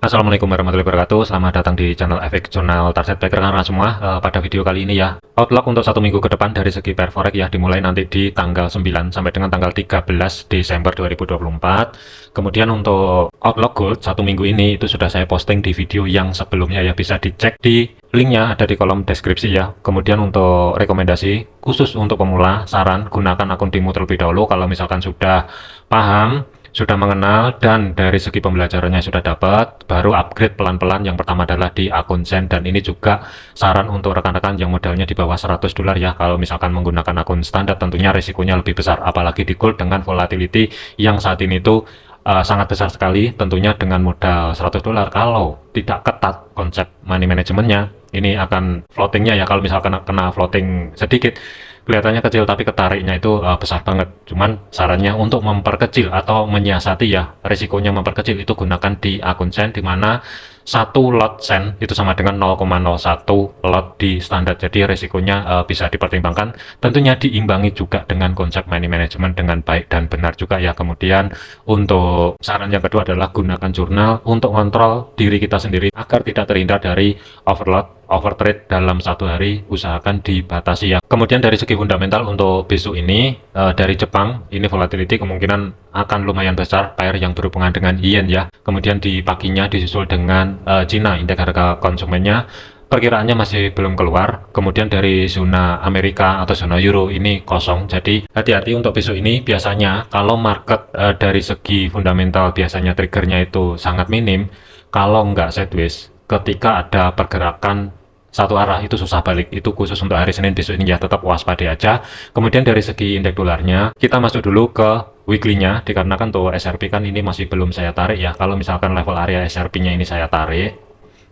Assalamualaikum warahmatullahi wabarakatuh. Selamat datang di channel Efek Jurnal Target Baker karena semua. Pada video kali ini ya, outlook untuk satu minggu ke depan dari segi pair forex ya, dimulai nanti di tanggal 9 sampai dengan tanggal 13 Desember 2024. Kemudian untuk outlook gold satu minggu ini itu sudah saya posting di video yang sebelumnya ya, bisa dicek di linknya ada di kolom deskripsi ya. Kemudian untuk rekomendasi khusus untuk pemula, saran gunakan akun demo terlebih dahulu kalau misalkan sudah paham, sudah mengenal, dan dari segi pembelajarannya sudah dapat, baru upgrade pelan-pelan. Yang pertama adalah di akun Zen, dan ini juga saran untuk rekan-rekan yang modalnya di bawah $100 ya. Kalau misalkan menggunakan akun standar tentunya risikonya lebih besar, apalagi di gold dengan volatility yang saat ini itu sangat besar sekali. Tentunya dengan modal $100 kalau tidak ketat konsep money managementnya, ini akan floatingnya ya. Kalau misalkan kena floating sedikit kelihatannya kecil tapi ketariknya itu besar banget. Cuman sarannya untuk memperkecil atau menyiasati ya, risikonya memperkecil itu gunakan di akun Sen, dimana satu lot Sen itu sama dengan 0,01 lot di standar. Jadi risikonya bisa dipertimbangkan, tentunya diimbangi juga dengan konsep money management dengan baik dan benar juga ya. Kemudian untuk saran yang kedua adalah gunakan jurnal untuk kontrol diri kita sendiri agar tidak terhindar dari overload, overtrade dalam satu hari. Usahakan dibatasi ya. Kemudian dari segi fundamental untuk besok ini dari Jepang, ini volatility kemungkinan akan lumayan besar, pair yang berhubungan dengan yen ya. Kemudian di paginya disusul dengan Cina, indeks harga konsumennya perkiraannya masih belum keluar. Kemudian dari zona Amerika atau zona Euro ini kosong. Jadi hati-hati untuk besok ini. Biasanya kalau market dari segi fundamental biasanya triggernya itu sangat minim. Kalau nggak sideways, ketika ada pergerakan satu arah itu susah balik. Itu khusus untuk hari Senin besok ini ya, tetap waspada aja. Kemudian dari segi indeks dolarnya, kita masuk dulu ke weekly-nya, dikarenakan tuh SRP kan ini masih belum saya tarik ya. Kalau misalkan level area SRP-nya ini saya tarik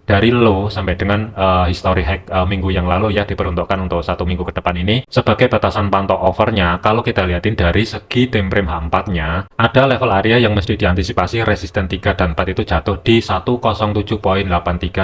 dari low sampai dengan history high minggu yang lalu ya, diperuntukkan untuk satu minggu ke depan ini sebagai batasan pantau overnya. Kalau kita lihatin dari segi time frame H4-nya, ada level area yang mesti diantisipasi, resisten 3 dan 4 itu jatuh di 107.83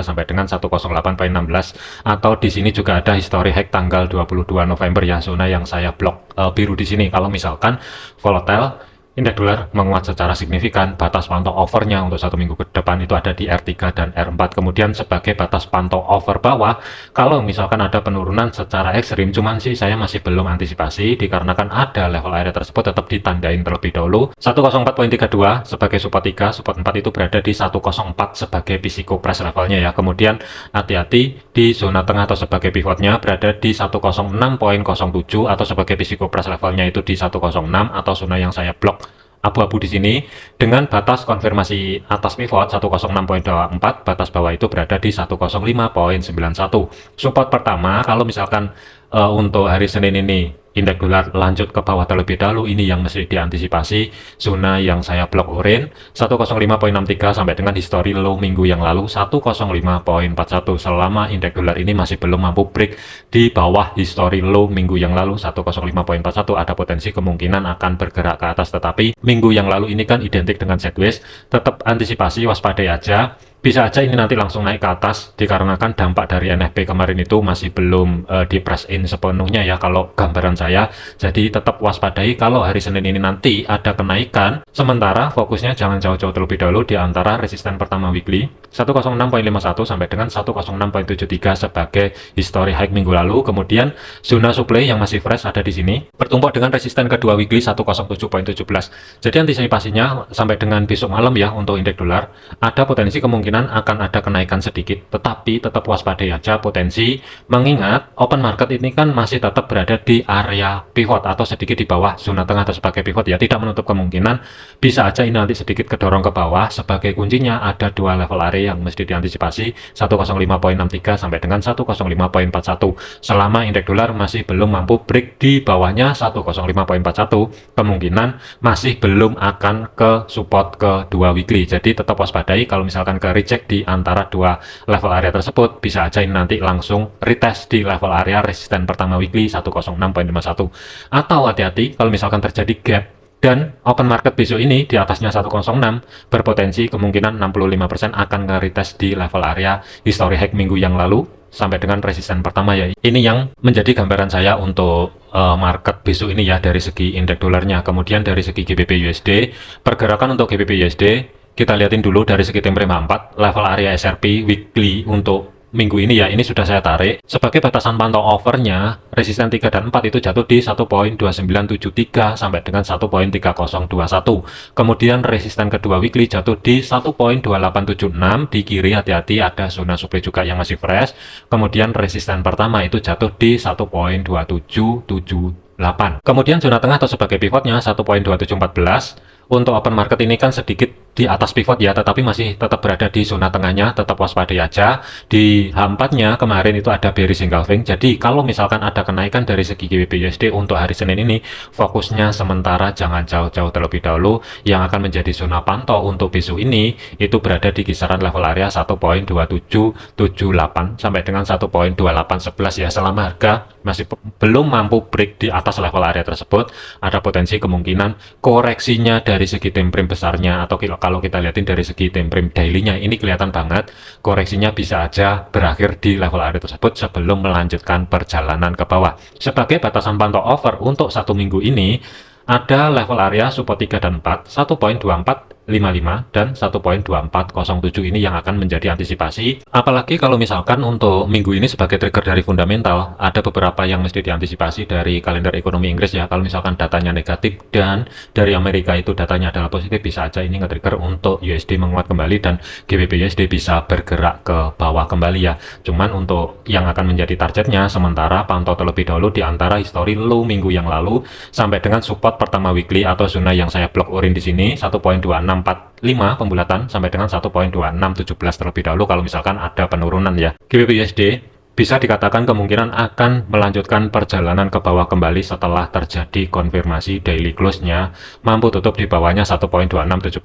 sampai dengan 108.16, atau di sini juga ada history high tanggal 22 November ya, zona yang saya blok biru di sini. Kalau misalkan volatile indeks dolar menguat secara signifikan, batas pantau overnya untuk satu minggu ke depan itu ada di R3 dan R4. Kemudian sebagai batas pantau over bawah, kalau misalkan ada penurunan secara ekstrim, cuman sih saya masih belum antisipasi dikarenakan ada level area tersebut tetap ditandain terlebih dahulu. 104.32 sebagai support 3, support 4 itu berada di 104 sebagai physical price levelnya ya. Kemudian hati-hati di zona tengah atau sebagai pivotnya berada di 106.07, atau sebagai physical price levelnya itu di 106, atau zona yang saya blok abu-abu di sini dengan batas konfirmasi atas pivot 106.24, batas bawah itu berada di 105.91. Support pertama kalau misalkan untuk hari Senin ini indeks dolar lanjut ke bawah terlebih dahulu, ini yang mesti diantisipasi, zona yang saya blok orange 105.63 sampai dengan history low minggu yang lalu 105.41. Selama indeks dolar ini masih belum mampu break di bawah history low minggu yang lalu 105.41, ada potensi kemungkinan akan bergerak ke atas. Tetapi minggu yang lalu ini kan identik dengan sideways, tetap antisipasi, waspadai aja. Bisa aja ini nanti langsung naik ke atas dikarenakan dampak dari NFP kemarin itu masih belum di press in sepenuhnya ya kalau gambaran saya. Jadi tetap waspadai kalau hari Senin ini nanti ada kenaikan. Sementara fokusnya jangan jauh-jauh terlebih dahulu di antara resisten pertama weekly 106.51 sampai dengan 106.73 sebagai history high minggu lalu. Kemudian zona supply yang masih fresh ada di sini bertumpuk dengan resisten kedua weekly 107.17. Jadi antisipasinya sampai dengan besok malam ya untuk indeks dolar ada potensi kemungkinan akan ada kenaikan sedikit, tetapi tetap waspadai aja potensi, mengingat open market ini kan masih tetap berada di area pivot atau sedikit di bawah zona tengah atau sebagai pivot ya. Tidak menutup kemungkinan bisa aja ini nanti sedikit kedorong ke bawah. Sebagai kuncinya ada dua level area yang mesti diantisipasi, 105.63 sampai dengan 105.41. Selama indeks dolar masih belum mampu break di bawahnya 105.41, kemungkinan masih belum akan ke support kedua weekly. Jadi tetap waspadai kalau misalkan ke reject di antara dua level area tersebut, bisa aja ini nanti langsung retest di level area resisten pertama weekly 106.51. Atau hati-hati kalau misalkan terjadi gap dan open market besok ini di atasnya 106, berpotensi kemungkinan 65% akan nge-retest di level area history high minggu yang lalu sampai dengan resisten pertama ya. Ini yang menjadi gambaran saya untuk market besok ini ya, dari segi indeks dolarnya. Kemudian dari segi GBP USD, pergerakan untuk GBP USD kita liatin dulu dari segi time frame H4, level area SRP weekly untuk minggu ini ya, ini sudah saya tarik. Sebagai batasan pantau overnya, resisten 3 dan 4 itu jatuh di 1.2973 sampai dengan 1.3021. Kemudian resisten kedua weekly jatuh di 1.2876, di kiri hati-hati ada zona supply juga yang masih fresh. Kemudian resisten pertama itu jatuh di 1.2778. Kemudian zona tengah atau sebagai pivotnya 1.2714. Untuk open market ini kan sedikit di atas pivot ya, tetapi masih tetap berada di zona tengahnya, tetap waspadai aja. Di H4-nya kemarin itu ada bearish engulfing, jadi kalau misalkan ada kenaikan dari segi GBP USD untuk hari Senin ini, fokusnya sementara jangan jauh-jauh terlebih dahulu. Yang akan menjadi zona pantau untuk besok ini itu berada di kisaran level area 1.2778 sampai dengan 1.2811 ya. Selama harga masih belum mampu break di atas level area tersebut, ada potensi kemungkinan koreksinya dari segi time frame besarnya, atau kalau kita lihatin dari segi time frame daily-nya ini kelihatan banget koreksinya bisa aja berakhir di level area tersebut sebelum melanjutkan perjalanan ke bawah. Sebagai batasan pantau over untuk satu minggu ini ada level area support 3 dan 4, 1.2455 dan 1.2407 ini yang akan menjadi antisipasi. Apalagi kalau misalkan untuk minggu ini sebagai trigger dari fundamental, ada beberapa yang mesti diantisipasi dari kalender ekonomi Inggris ya. Kalau misalkan datanya negatif dan dari Amerika itu datanya adalah positif, bisa aja ini nge-trigger untuk USD menguat kembali dan GBP USD bisa bergerak ke bawah kembali ya. Cuman untuk yang akan menjadi targetnya sementara pantau terlebih dahulu di antara history low minggu yang lalu sampai dengan support pertama weekly atau zona yang saya blok orange di sini 1.2645 pembulatan sampai dengan 1.2617 terlebih dahulu kalau misalkan ada penurunan ya. GBP USD bisa dikatakan kemungkinan akan melanjutkan perjalanan ke bawah kembali setelah terjadi konfirmasi daily close-nya mampu tutup di bawahnya 1.2617,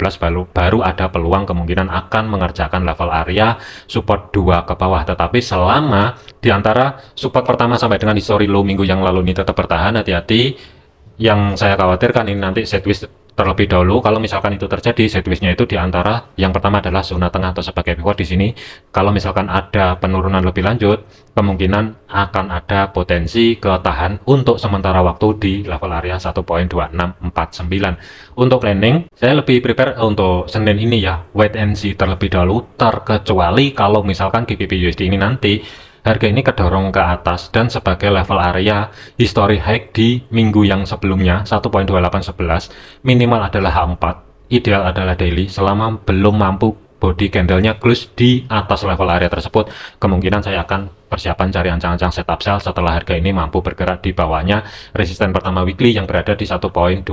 baru ada peluang kemungkinan akan mengerjakan level area support 2 ke bawah. Tetapi selama di antara support pertama sampai dengan history low minggu yang lalu ini tetap bertahan, hati-hati. Yang saya khawatirkan ini nanti sideways terlebih dahulu. Kalau misalkan itu terjadi, sideways-nya itu di antara yang pertama adalah zona tengah atau sebagai pivot di sini. Kalau misalkan ada penurunan lebih lanjut, kemungkinan akan ada potensi ketahan untuk sementara waktu di level area 1.2649. Untuk planning, saya lebih prepare untuk Senin ini ya, wait and see terlebih dahulu, terkecuali kalau misalkan GBP USD ini nanti harga ini kedorong ke atas dan sebagai level area history high di minggu yang sebelumnya 1.2811, minimal adalah H4, ideal adalah daily. Selama belum mampu body candle-nya close di atas level area tersebut, kemungkinan saya akan persiapan cari ancang-ancang setup sell setelah harga ini mampu bergerak di bawahnya resisten pertama weekly yang berada di 1.2778.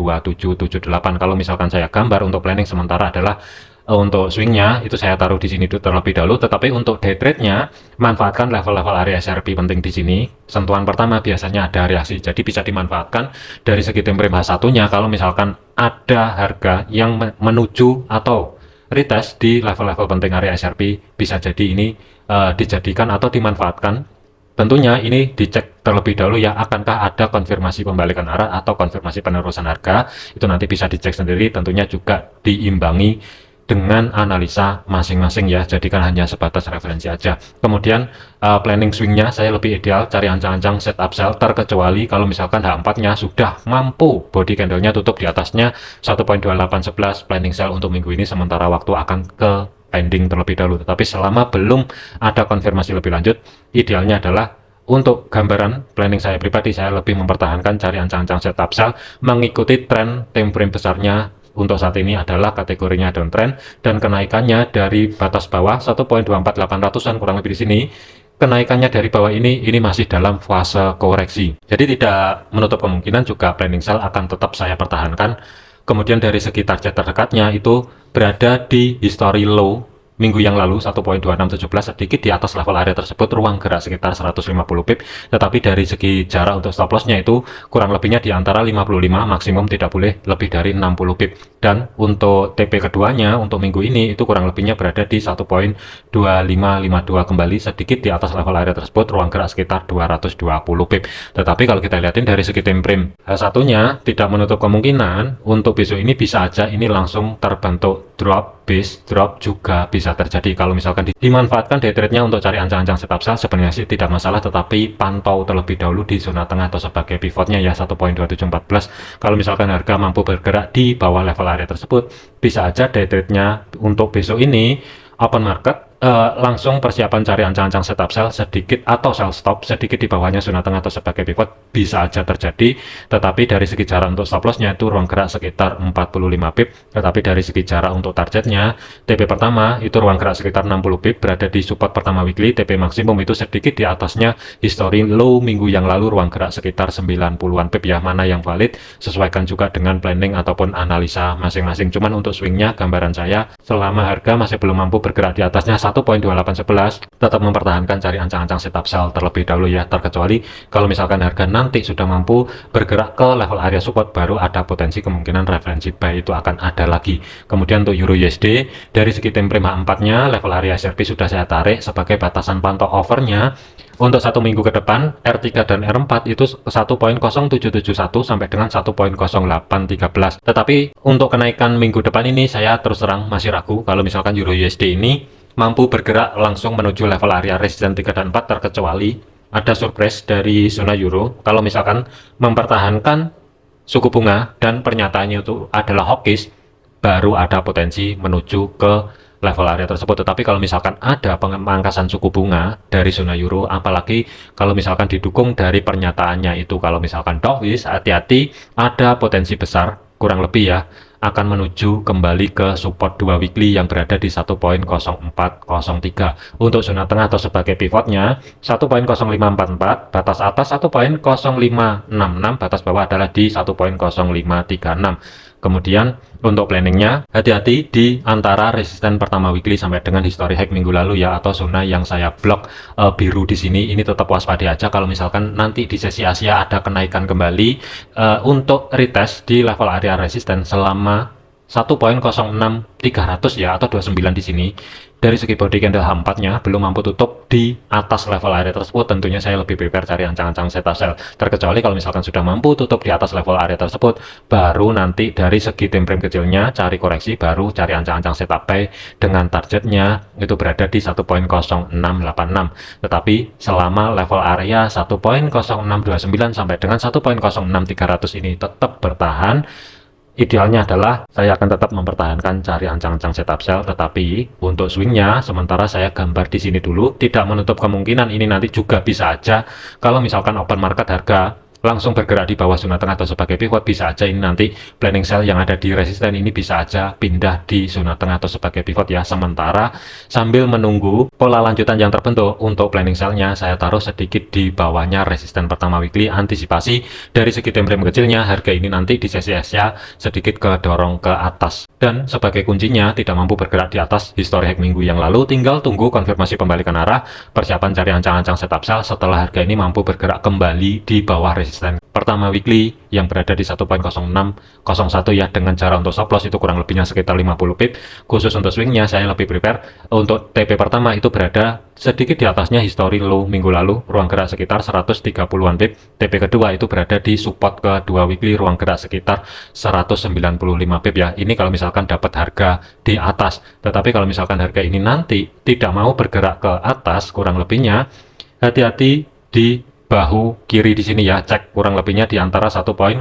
Kalau misalkan saya gambar untuk planning sementara adalah untuk swingnya itu saya taruh di sini terlebih dahulu, tetapi untuk day trade-nya manfaatkan level-level area SRP penting di sini. Sentuhan pertama biasanya ada reaksi, jadi bisa dimanfaatkan dari segi time frame H1-nya. Kalau misalkan ada harga yang menuju atau retest di level-level penting area SRP, bisa jadi ini dijadikan atau dimanfaatkan. Tentunya ini dicek terlebih dahulu ya, akankah ada konfirmasi pembalikan arah atau konfirmasi penerusan harga, itu nanti bisa dicek sendiri. Tentunya juga diimbangi dengan analisa masing-masing ya, jadikan hanya sebatas referensi aja. Kemudian planning swingnya saya lebih ideal cari ancang-ancang setup sell, terkecuali kalau misalkan H4-nya sudah mampu body candle-nya tutup di atasnya 1.2811, planning sell untuk minggu ini sementara waktu akan ke pending terlebih dahulu. Tetapi selama belum ada konfirmasi lebih lanjut, idealnya adalah untuk gambaran planning saya pribadi, saya lebih mempertahankan cari ancang-ancang setup sell mengikuti tren time frame besarnya. Untuk saat ini adalah kategorinya downtrend dan kenaikannya dari batas bawah 1.24800-an kurang lebih di sini. Kenaikannya dari bawah ini masih dalam fase koreksi. Jadi tidak menutup kemungkinan juga planning sell akan tetap saya pertahankan. Kemudian dari segi target terdekatnya itu berada di history low minggu yang lalu 1.2617, sedikit di atas level area tersebut, ruang gerak sekitar 150 pip, tetapi dari segi jarak untuk stop loss-nya itu kurang lebihnya di antara 55, maksimum tidak boleh lebih dari 60 pip. Dan untuk TP keduanya untuk minggu ini itu kurang lebihnya berada di 1.2552, kembali sedikit di atas level area tersebut, ruang gerak sekitar 220 pip. Tetapi kalau kita lihatin dari segi time frame H1-nya tidak menutup kemungkinan untuk besok ini bisa aja ini langsung terbentuk drop, base drop juga bisa terjadi. Kalau misalkan dimanfaatkan day trade-nya untuk cari ancang-ancang setup sell, sebenarnya sih tidak masalah, tetapi pantau terlebih dahulu di zona tengah atau sebagai pivotnya ya 1.2714. Kalau misalkan harga mampu bergerak di bawah level area tersebut, bisa aja day trade-nya untuk besok ini open market langsung persiapan cari ancang-ancang setup sell sedikit atau sell stop sedikit di bawahnya zona tengah atau sebagai pivot bisa aja terjadi. Tetapi dari segi jarak untuk stop lossnya itu ruang gerak sekitar 45 pip, tetapi dari segi jarak untuk targetnya TP pertama itu ruang gerak sekitar 60 pip, berada di support pertama weekly. TP maksimum itu sedikit di atasnya history low minggu yang lalu, ruang gerak sekitar 90-an pip ya. Mana yang valid sesuaikan juga dengan planning ataupun analisa masing-masing. Cuman untuk swingnya gambaran saya selama harga masih belum mampu bergerak di atasnya 1.2811 tetap mempertahankan cari ancang-ancang setup sell terlebih dahulu ya, terkecuali kalau misalkan harga nanti sudah mampu bergerak ke level area support, baru ada potensi kemungkinan referensi buy itu akan ada lagi. Kemudian untuk Euro USD dari segi time frame H4 nya level area SRP sudah saya tarik sebagai batasan pantau overnya untuk 1 minggu ke depan. R3 dan R4 itu 1.0771 sampai dengan 1.0813. Tetapi untuk kenaikan minggu depan ini saya terus terang masih ragu kalau misalkan Euro USD ini mampu bergerak langsung menuju level area resisten 3 dan 4, terkecuali ada surprise dari zona euro. Kalau misalkan mempertahankan suku bunga dan pernyataannya itu adalah hawkish, baru ada potensi menuju ke level area tersebut. Tetapi kalau misalkan ada pemangkasan suku bunga dari zona euro, apalagi kalau misalkan didukung dari pernyataannya itu kalau misalkan dovish, hati-hati, ada potensi besar kurang lebih ya akan menuju kembali ke support 2 weekly yang berada di 1.0403. Untuk zona tengah atau sebagai pivotnya 1.0544, batas atas 1.0566, batas bawah adalah di 1.0536. Kemudian untuk planningnya hati-hati di antara resisten pertama weekly sampai dengan history high minggu lalu ya, atau zona yang saya blok biru di sini. Ini tetap waspada aja kalau misalkan nanti di sesi Asia ada kenaikan kembali untuk retest di level area resisten selama 1.06300 ya, atau 29 di sini. Dari segi body candle H4 nya belum mampu tutup di atas level area tersebut, tentunya saya lebih prepare cari ancang-ancang setup sell. Terkecuali kalau misalkan sudah mampu tutup di atas level area tersebut, baru nanti dari segi time frame kecilnya cari koreksi, baru cari ancang-ancang setup buy dengan targetnya itu berada di 1.0686. Tetapi selama level area 1.0629 sampai dengan 1.06300 ini tetap bertahan, idealnya adalah saya akan tetap mempertahankan cari ancang-ancang setup sell. Tetapi untuk swingnya sementara saya gambar di sini dulu, tidak menutup kemungkinan ini nanti juga bisa aja kalau misalkan open market harga langsung bergerak di bawah zona tengah atau sebagai pivot, bisa aja ini nanti planning sell yang ada di resisten ini bisa aja pindah di zona tengah atau sebagai pivot ya. Sementara sambil menunggu pola lanjutan yang terbentuk, untuk planning sell-nya saya taruh sedikit di bawahnya resisten pertama weekly, antisipasi dari segi time frame kecilnya harga ini nanti di sesi Asia sedikit kedorong ke atas. Dan sebagai kuncinya tidak mampu bergerak di atas history high minggu yang lalu, tinggal tunggu konfirmasi pembalikan arah, persiapan cari ancang-ancang setup sell setelah harga ini mampu bergerak kembali di bawah resisten pertama weekly yang berada di 1.0601 ya, dengan cara untuk stop loss itu kurang lebihnya sekitar 50 pip. Khusus untuk swingnya saya lebih prepare untuk TP pertama itu berada sedikit di atasnya history low minggu lalu, ruang gerak sekitar 130-an pip. TP kedua itu berada di support kedua weekly, ruang gerak sekitar 195 pip ya. Ini kalau misalkan dapat harga di atas. Tetapi kalau misalkan harga ini nanti tidak mau bergerak ke atas, kurang lebihnya hati-hati di bahu kiri di sini ya, cek kurang lebihnya di antara 1.05900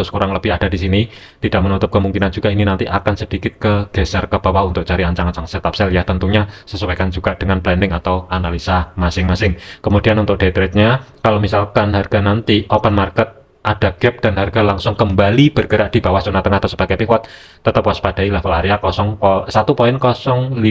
kurang lebih ada di sini. Tidak menutup kemungkinan juga ini nanti akan sedikit geser ke bawah untuk cari ancang-ancang setup sell ya. Tentunya sesuaikan juga dengan planning atau analisa masing-masing. Kemudian untuk day trade-nya, kalau misalkan harga nanti open market ada gap dan harga langsung kembali bergerak di bawah zona tengah atau sebagai pivot, tetap waspadai level area 1.0544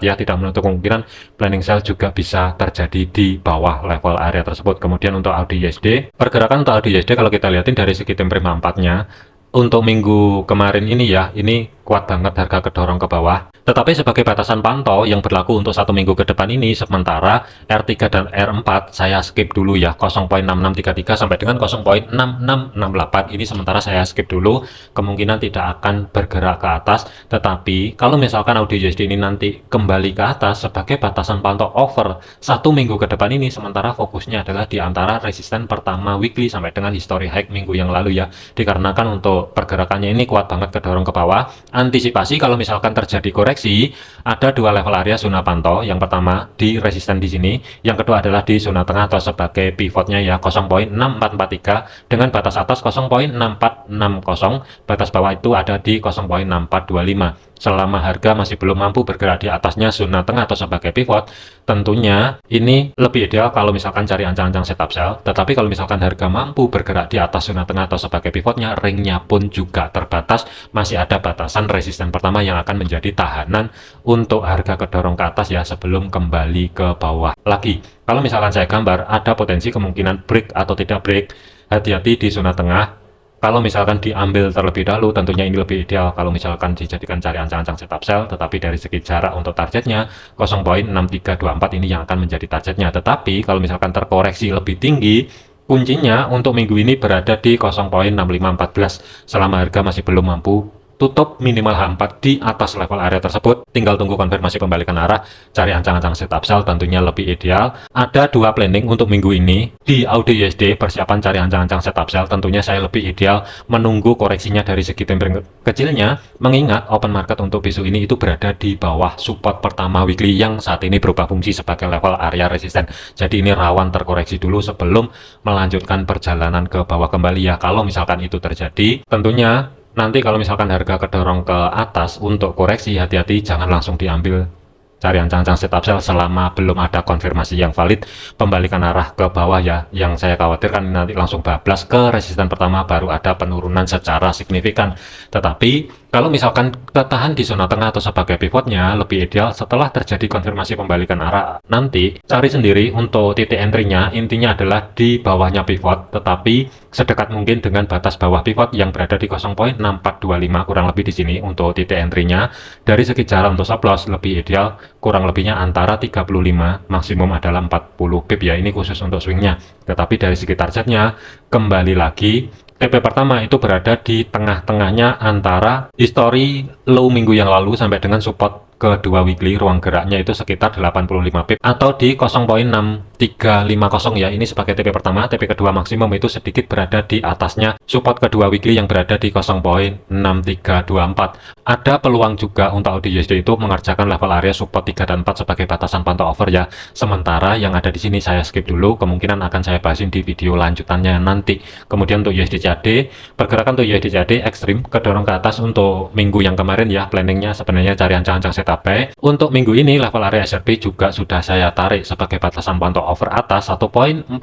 ya. Tidak menutup kemungkinan planning sell juga bisa terjadi di bawah level area tersebut. Kemudian untuk AUD USD, pergerakan untuk AUD USD kalau kita lihatin dari segi time frame 4 nya untuk minggu kemarin ini ya, ini kuat banget harga kedorong ke bawah. Tetapi sebagai batasan pantau yang berlaku untuk 1 minggu ke depan ini, sementara R3 dan R4 saya skip dulu ya, 0,6633 sampai dengan 0,6668 ini sementara saya skip dulu, kemungkinan tidak akan bergerak ke atas. Tetapi kalau misalkan AUD/USD ini nanti kembali ke atas sebagai batasan pantau over 1 minggu ke depan ini, sementara fokusnya adalah di antara resisten pertama weekly sampai dengan history high minggu yang lalu ya, dikarenakan untuk pergerakannya ini kuat banget kedorong ke bawah. Antisipasi kalau misalkan terjadi koreksi, ada dua level area zona pantau. Yang pertama di resisten di sini, yang kedua adalah di zona tengah atau sebagai pivotnya ya, 0,6443 dengan batas atas 0,6460, batas bawah itu ada di 0,6425. Selama harga masih belum mampu bergerak di atasnya zona tengah atau sebagai pivot, tentunya ini lebih ideal kalau misalkan cari ancang-ancang setup sell. Tetapi kalau misalkan harga mampu bergerak di atas zona tengah atau sebagai pivotnya, ringnya pun juga terbatas, masih ada batasan resisten pertama yang akan menjadi tahanan untuk harga kedorong ke atas ya, sebelum kembali ke bawah lagi. Kalau misalkan saya gambar, ada potensi kemungkinan break atau tidak break, hati-hati di zona tengah. Kalau misalkan diambil terlebih dahulu, tentunya ini lebih ideal kalau misalkan dijadikan cari ancang-ancang setup sell. Tetapi dari segi jarak untuk targetnya 0,6324 ini yang akan menjadi targetnya. Tetapi kalau misalkan terkoreksi lebih tinggi, kuncinya untuk minggu ini berada di 0,6514 selama harga masih belum mampu tutup minimal H4 di atas level area tersebut. Tinggal tunggu konfirmasi pembalikan arah, cari ancang-ancang setup sell tentunya lebih ideal. Ada dua planning untuk minggu ini di AUD/USD, persiapan cari ancang-ancang setup sell. Tentunya saya lebih ideal menunggu koreksinya dari segi tempering kecilnya, mengingat open market untuk besok ini itu berada di bawah support pertama weekly yang saat ini berubah fungsi sebagai level area resisten. Jadi ini rawan terkoreksi dulu sebelum melanjutkan perjalanan ke bawah kembali ya. Kalau misalkan itu terjadi, tentunya nanti kalau misalkan harga kedorong ke atas untuk koreksi, hati-hati jangan langsung diambil cari ancang-ancang setup sell selama belum ada konfirmasi yang valid pembalikan arah ke bawah ya. Yang saya khawatirkan nanti langsung bablas ke resisten pertama baru ada penurunan secara signifikan. Tetapi kalau misalkan ketahan di zona tengah atau sebagai pivotnya, lebih ideal setelah terjadi konfirmasi pembalikan arah nanti cari sendiri untuk titik entry-nya. Intinya adalah di bawahnya pivot, tetapi sedekat mungkin dengan batas bawah pivot yang berada di 0,6425 kurang lebih di sini untuk titik entry-nya. Dari segi jarak untuk stop loss lebih ideal kurang lebihnya antara 35, maksimum adalah 40 pip ya, ini khusus untuk swingnya. Tetapi dari segi targetnya, kembali lagi, TP pertama itu berada di tengah-tengahnya antara history low minggu yang lalu sampai dengan support kedua weekly. Ruang geraknya itu sekitar 85 pip atau di 0,6350 ya, ini sebagai TP pertama. TP kedua maksimum itu sedikit berada di atasnya support kedua weekly yang berada di 0,6324. Ada peluang juga untuk AUD/USD itu mengerjakan level area support 3 dan 4 sebagai batasan pantau over ya. Sementara yang ada di sini saya skip dulu, kemungkinan akan saya bahasin di video lanjutannya nanti. Kemudian untuk USD CAD, pergerakan untuk USD CAD ekstrim kedorong ke atas untuk minggu yang kemarin ya. Planningnya sebenarnya cari ancang-ancang setup buy. Untuk minggu ini level area SRP juga sudah saya tarik sebagai batasan pantau over atas 1,4313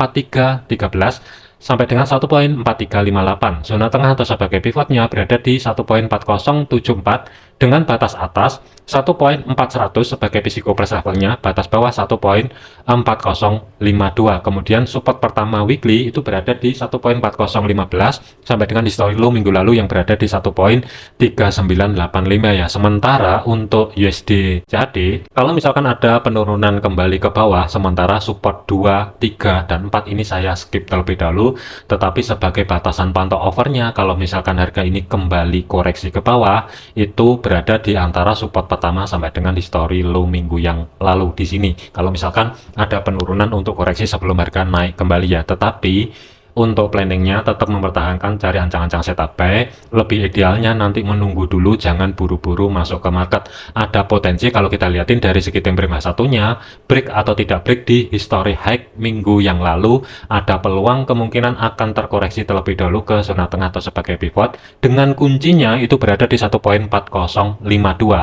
sampai dengan 1,4358. Zona tengah atau sebagai pivotnya berada di 1,4074 dengan batas atas 1,4100 sebagai physical price levelnya, batas bawah 1,4052. Kemudian support pertama weekly itu berada di 1,4015 sampai dengan historic low minggu lalu yang berada di 1,3985 ya. Sementara untuk USD CAD, kalau misalkan ada penurunan kembali ke bawah, sementara support 2, 3, dan 4 ini saya skip terlebih dahulu. Tetapi sebagai batasan pantau overnya, kalau misalkan harga ini kembali koreksi ke bawah, itu berada di antara support pertama sampai dengan history low minggu yang lalu di sini. Kalau misalkan ada penurunan untuk koreksi sebelum harga naik kembali ya. Tetapi untuk planningnya tetap mempertahankan cari ancang-ancang setup buy. Lebih idealnya nanti menunggu dulu, jangan buru-buru masuk ke market. Ada potensi kalau kita lihatin dari segi time frame satunya, break atau tidak break di history high minggu yang lalu, ada peluang kemungkinan akan terkoreksi terlebih dahulu ke zona tengah atau sebagai pivot. Dengan kuncinya itu berada di 1,4052,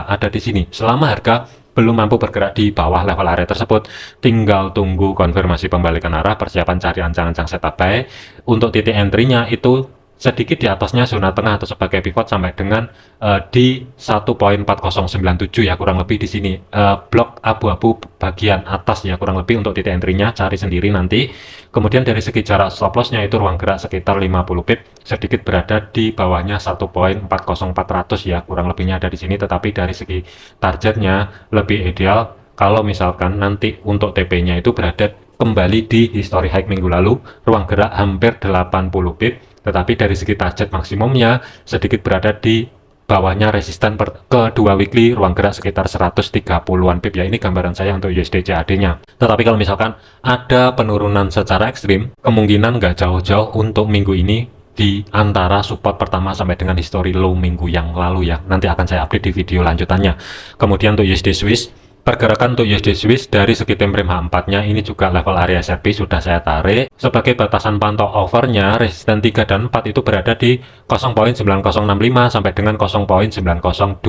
ada di sini. Selama harga belum mampu bergerak di bawah level area tersebut, tinggal tunggu konfirmasi pembalikan arah, persiapan cari ancang-ancang setup buy. Untuk titik entry-nya itu sedikit di atasnya zona tengah atau sebagai pivot sampai dengan di 1.4097 ya, kurang lebih di sini blok abu-abu bagian atas ya, kurang lebih untuk titik entry-nya cari sendiri nanti. Kemudian dari segi jarak stop loss-nya itu ruang gerak sekitar 50 pip, sedikit berada di bawahnya 1.40400 ya, kurang lebihnya ada di sini. Tetapi dari segi targetnya lebih ideal kalau misalkan nanti untuk TP-nya itu berada kembali di history high minggu lalu, ruang gerak hampir 80 pip, tetapi dari segi target maksimumnya sedikit berada di bawahnya resisten kedua weekly, ruang gerak sekitar 130-an pip ya. Ini gambaran saya untuk USD CAD-nya. Tetapi kalau misalkan ada penurunan secara ekstrim, kemungkinan nggak jauh-jauh untuk minggu ini di antara support pertama sampai dengan history low minggu yang lalu ya. Nanti akan saya update di video lanjutannya. Kemudian untuk USD Swiss, pergerakan untuk USD Swiss dari segi time frame H4-nya ini juga level area SRP sudah saya tarik. Sebagai batasan pantau overnya, resisten 3 dan 4 itu berada di 0.9065 sampai dengan 0.9025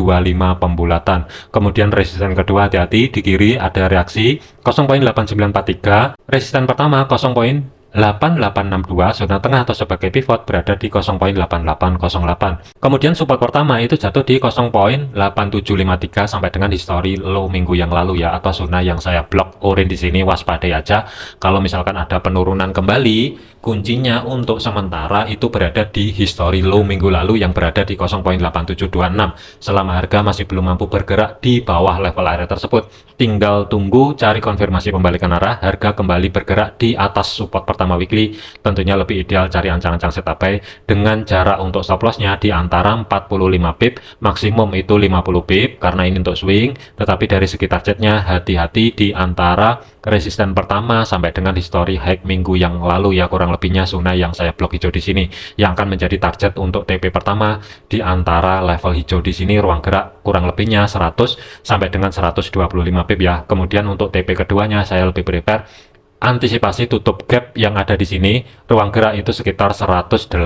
pembulatan. Kemudian resisten kedua hati-hati, di kiri ada reaksi 0.8943. Resisten pertama 0.8862, zona tengah atau sebagai pivot berada di 0.8808. Kemudian support pertama itu jatuh di 0.8753 sampai dengan history low minggu yang lalu ya, atau zona yang saya blok orange di sini. Waspadai aja kalau misalkan ada penurunan kembali, kuncinya untuk sementara itu berada di history low minggu lalu yang berada di 0.8726. Selama harga masih belum mampu bergerak di bawah level area tersebut, tinggal tunggu cari konfirmasi pembalikan arah, harga kembali bergerak di atas support pertama weekly. Tentunya lebih ideal cari ancang-ancang setup buy dengan jarak untuk stop loss-nya di antara 45 pip, maksimum itu 50 pip karena ini untuk swing. Tetapi dari segi targetnya hati-hati di antara resisten pertama sampai dengan history high minggu yang lalu ya, kurang lebihnya zona yang saya blok hijau di sini yang akan menjadi target untuk TP pertama di antara level hijau di sini, ruang gerak kurang lebihnya 100 sampai dengan 125 pip ya. Kemudian untuk TP keduanya saya lebih prepare antisipasi tutup gap yang ada di sini, ruang gerak itu sekitar 185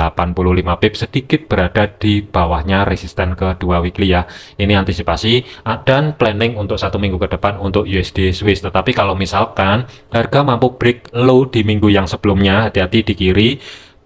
pip, sedikit berada di bawahnya resisten kedua weekly ya. Ini antisipasi dan planning untuk satu minggu ke depan untuk USD Swiss. Tetapi kalau misalkan harga mampu break low di minggu yang sebelumnya, hati-hati di kiri.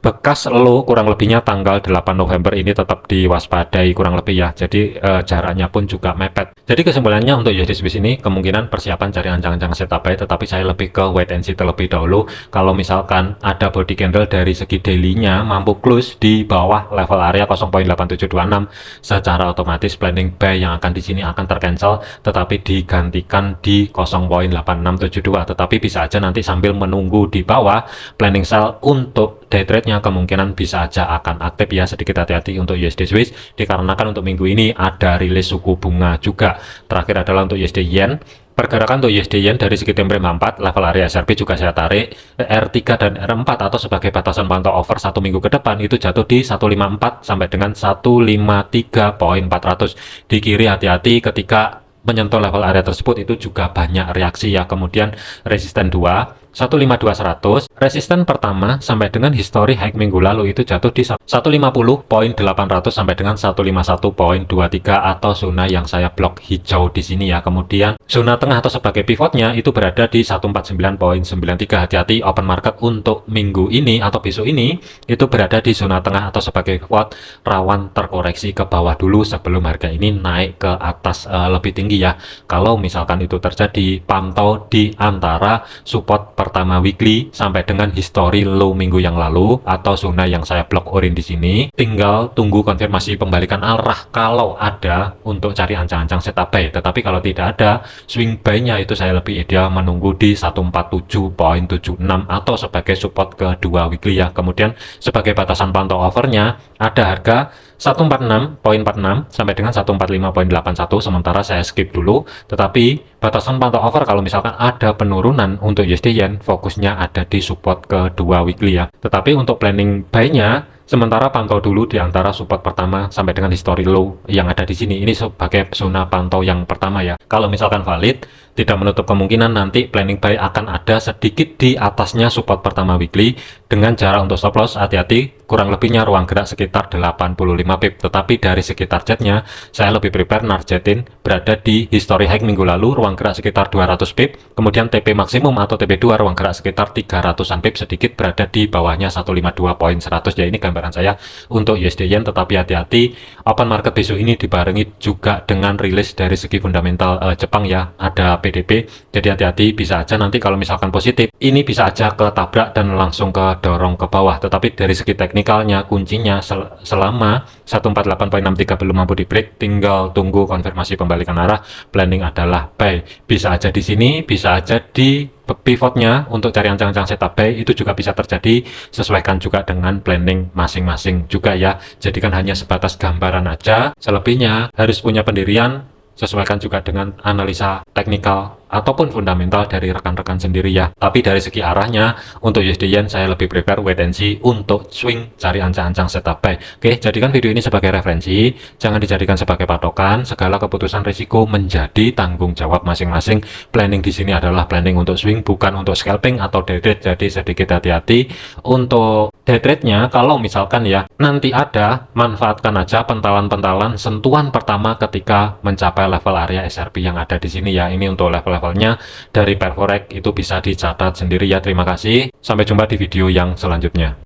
Bekas low kurang lebihnya tanggal 8 November ini tetap diwaspadai kurang lebih ya. Jadi jaraknya pun juga mepet. Jadi kesimpulannya untuk USD Swiss ini kemungkinan persiapan cari ancang-ancang setup buy, tetapi saya lebih ke wait and see terlebih dahulu. Kalau misalkan ada body candle dari segi daily-nya mampu close di bawah level area 0.8726, secara otomatis planning buy yang akan di sini akan tercancel, tetapi digantikan di 0.8672. Tetapi bisa aja nanti sambil menunggu di bawah, planning sell untuk day trade-nya kemungkinan bisa aja akan aktif ya. Sedikit hati-hati untuk USD Swiss dikarenakan untuk minggu ini ada rilis suku bunga juga. Terakhir adalah untuk USD Yen. Pergerakan untuk USD Yen dari segi time frame 4, level area SRP juga saya tarik. R3 dan R4 atau sebagai batasan pantau over satu minggu ke depan itu jatuh di 154 sampai dengan 153.400. Di kiri hati-hati ketika menyentuh level area tersebut, itu juga banyak reaksi ya. Kemudian resisten 2 152.100, resisten pertama sampai dengan history high minggu lalu itu jatuh di 150.800 sampai dengan 151.23 atau zona yang saya blok hijau di sini ya. Kemudian zona tengah atau sebagai pivotnya itu berada di 149.93. Hati-hati open market untuk minggu ini atau besok ini itu berada di zona tengah atau sebagai pivot, rawan terkoreksi ke bawah dulu sebelum harga ini naik ke atas lebih tinggi ya. Kalau misalkan itu terjadi, pantau di antara support pertama weekly sampai dengan history low minggu yang lalu atau zona yang saya blok orange di sini. Tinggal tunggu konfirmasi pembalikan arah kalau ada untuk cari ancang-ancang setup buy. Tetapi kalau tidak ada, swing buy-nya itu saya lebih ideal menunggu di 147.76 atau sebagai support kedua weekly ya. Kemudian sebagai batasan pantau overnya ada harga 146.46 sampai dengan 145.81, sementara saya skip dulu. Tetapi batasan pantau over kalau misalkan ada penurunan untuk USD Yen, fokusnya ada di support kedua weekly ya. Tetapi untuk planning buy-nya sementara pantau dulu di antara support pertama sampai dengan history low yang ada di sini. Ini sebagai zona pantau yang pertama ya. Kalau misalkan valid, tidak menutup kemungkinan nanti planning buy akan ada sedikit di atasnya support pertama weekly dengan jarak untuk stop loss hati-hati kurang lebihnya ruang gerak sekitar 85 pip. Tetapi dari segi targetnya, saya lebih prepare nargetin berada di history high minggu lalu, ruang gerak sekitar 200 pip, kemudian TP maksimum atau TP2 ruang gerak sekitar 300-an pip, sedikit berada di bawahnya 152.100. Ya, ini gambaran saya untuk USD Yen. Tetapi hati-hati, open market besok ini dibarengi juga dengan rilis dari segi fundamental Jepang ya, ada PDB. Jadi hati-hati, bisa aja nanti kalau misalkan positif, ini bisa aja ketabrak dan langsung ke dorong ke bawah. Tetapi dari segi teknikalnya, kuncinya selama 148.63 belum mampu di break, tinggal tunggu konfirmasi pembalikan arah. Planning adalah buy. Bisa aja di sini, bisa aja di pivotnya untuk cari ancang-ancang setup buy, itu juga bisa terjadi. Sesuaikan juga dengan planning masing-masing juga ya. Jadikan hanya sebatas gambaran aja. Selebihnya harus punya pendirian, sesuaikan juga dengan analisa teknikal ataupun fundamental dari rekan-rekan sendiri ya. Tapi dari segi arahnya, untuk USD Yen saya lebih prepare wait and see untuk swing cari ancang-ancang setup buy. Oke, jadikan video ini sebagai referensi, jangan dijadikan sebagai patokan. Segala keputusan risiko menjadi tanggung jawab masing-masing. Planning di sini adalah planning untuk swing, bukan untuk scalping atau day trade. Jadi sedikit hati-hati untuk day trade-nya. Kalau misalkan ya nanti ada, manfaatkan aja pentalan-pentalan sentuhan pertama ketika mencapai level area SRP yang ada di sini ya. Ini untuk level-levelnya dari Perforex itu bisa dicatat sendiri ya. Terima kasih, sampai jumpa di video yang selanjutnya.